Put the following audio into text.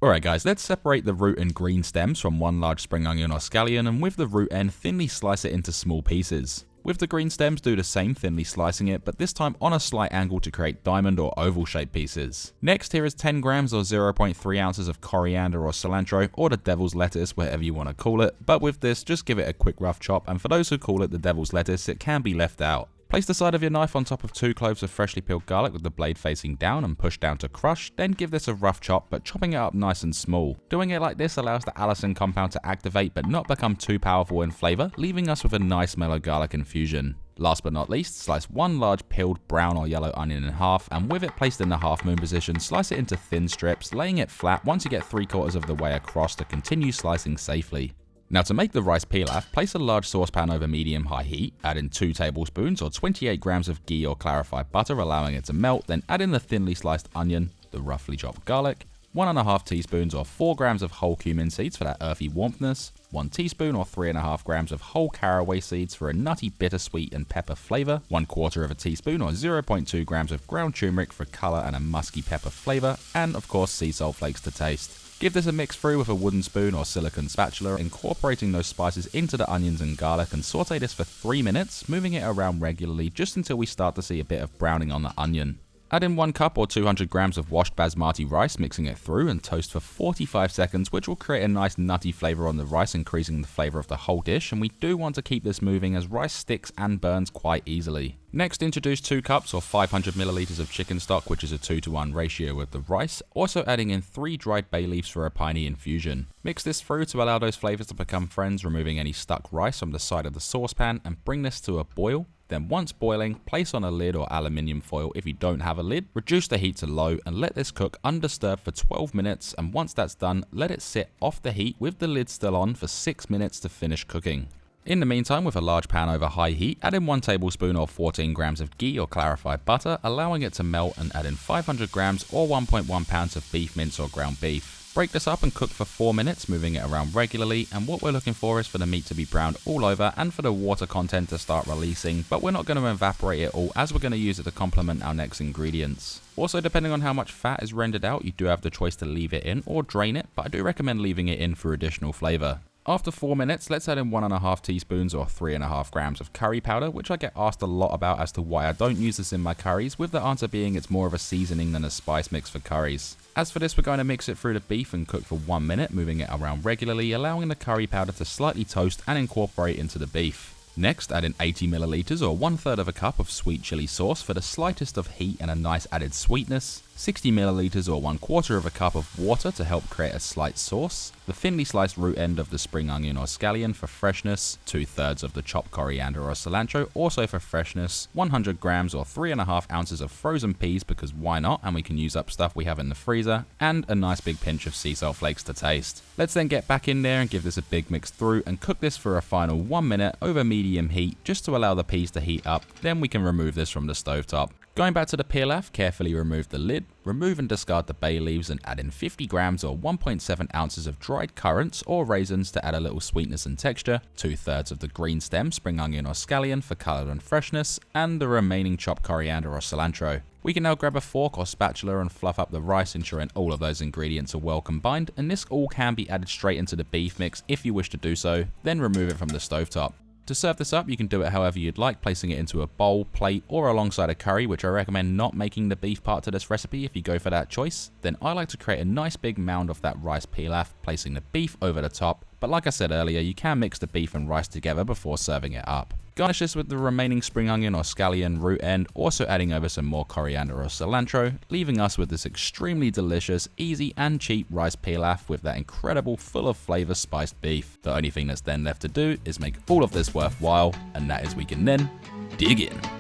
Alright guys, let's separate the root and green stems from one large spring onion or scallion, and with the root end thinly slice it into small pieces. With the green stems, do the same, thinly slicing it, but this time on a slight angle to create diamond or oval shaped pieces. Next, here is 10 grams or 0.3 ounces of coriander or cilantro, or the devil's lettuce, whatever you want to call it, but with this, just give it a quick rough chop, and for those who call it the devil's lettuce, it can be left out. Place the side of your knife on top of 2 cloves of freshly peeled garlic with the blade facing down and push down to crush, then give this a rough chop, but chopping it up nice and small. Doing it like this allows the allicin compound to activate but not become too powerful in flavour, leaving us with a nice mellow garlic infusion. Last but not least, slice one large peeled brown or yellow onion in half, and with it placed in the half moon position, slice it into thin strips, laying it flat once you get 3/4 of the way across to continue slicing safely. Now to make the rice pilaf, place a large saucepan over medium-high heat, add in 2 tablespoons or 28 grams of ghee or clarified butter, allowing it to melt, then add in the thinly sliced onion, the roughly chopped garlic, 1.5 teaspoons or 4 grams of whole cumin seeds for that earthy warmthness, 1 teaspoon or 3.5 grams of whole caraway seeds for a nutty, bittersweet and pepper flavour, 1/4 teaspoon or 0.2 grams of ground turmeric for colour and a musky pepper flavour, and of course sea salt flakes to taste. Give this a mix through with a wooden spoon or silicone spatula, incorporating those spices into the onions and garlic, and saute this for 3 minutes, moving it around regularly just until we start to see a bit of browning on the onion. Add in 1 cup or 200 grams of washed basmati rice, mixing it through, and toast for 45 seconds, which will create a nice nutty flavour on the rice, increasing the flavour of the whole dish, and we do want to keep this moving as rice sticks and burns quite easily. Next, introduce 2 cups or 500 milliliters of chicken stock, which is a 2:1 ratio with the rice, also adding in 3 dried bay leaves for a piney infusion. Mix this through to allow those flavours to become friends, removing any stuck rice from the side of the saucepan, and bring this to a boil. Then once boiling, place on a lid or aluminium foil if you don't have a lid, reduce the heat to low and let this cook undisturbed for 12 minutes, and once that's done, let it sit off the heat with the lid still on for 6 minutes to finish cooking. In the meantime, with a large pan over high heat, add in 1 tablespoon or 14 grams of ghee or clarified butter, allowing it to melt, and add in 500 grams or 1.1 pounds of beef mince or ground beef. Break this up and cook for 4 minutes, moving it around regularly, and what we're looking for is for the meat to be browned all over and for the water content to start releasing, but we're not going to evaporate it all as we're going to use it to complement our next ingredients. Also, depending on how much fat is rendered out, you do have the choice to leave it in or drain it, but I do recommend leaving it in for additional flavour. After 4 minutes, let's add in 1.5 teaspoons or 3.5 grams of curry powder, which I get asked a lot about as to why I don't use this in my curries, with the answer being it's more of a seasoning than a spice mix for curries. As for this, we're going to mix it through the beef and cook for 1 minute, moving it around regularly, allowing the curry powder to slightly toast and incorporate into the beef. Next, add in 80 milliliters or 1/3 cup of sweet chili sauce for the slightest of heat and a nice added sweetness, 60 milliliters or 1/4 cup of water to help create a slight sauce, the thinly sliced root end of the spring onion or scallion for freshness, 2/3 of the chopped coriander or cilantro also for freshness, 100 grams or 3.5 ounces of frozen peas because why not, and we can use up stuff we have in the freezer, and a nice big pinch of sea salt flakes to taste. Let's then get back in there and give this a big mix through and cook this for a final 1 minute over medium heat just to allow the peas to heat up, then we can remove this from the stovetop. Going back to the pilaf, carefully remove the lid, remove and discard the bay leaves, and add in 50 grams or 1.7 ounces of dried currants or raisins to add a little sweetness and texture, 2/3 of the green stem, spring onion or scallion for colour and freshness, and the remaining chopped coriander or cilantro. We can now grab a fork or spatula and fluff up the rice, ensuring all of those ingredients are well combined, and this all can be added straight into the beef mix if you wish to do so, then remove it from the stovetop. To serve this up, you can do it however you'd like, placing it into a bowl, plate, or alongside a curry, which I recommend not making the beef part to this recipe if you go for that choice. Then I like to create a nice big mound of that rice pilaf, placing the beef over the top, but like I said earlier, you can mix the beef and rice together before serving it up. Garnish this with the remaining spring onion or scallion root end, also adding over some more coriander or cilantro, leaving us with this extremely delicious, easy and cheap rice pilaf with that incredible full of flavour spiced beef. The only thing that's then left to do is make all of this worthwhile, and that is we can then dig in.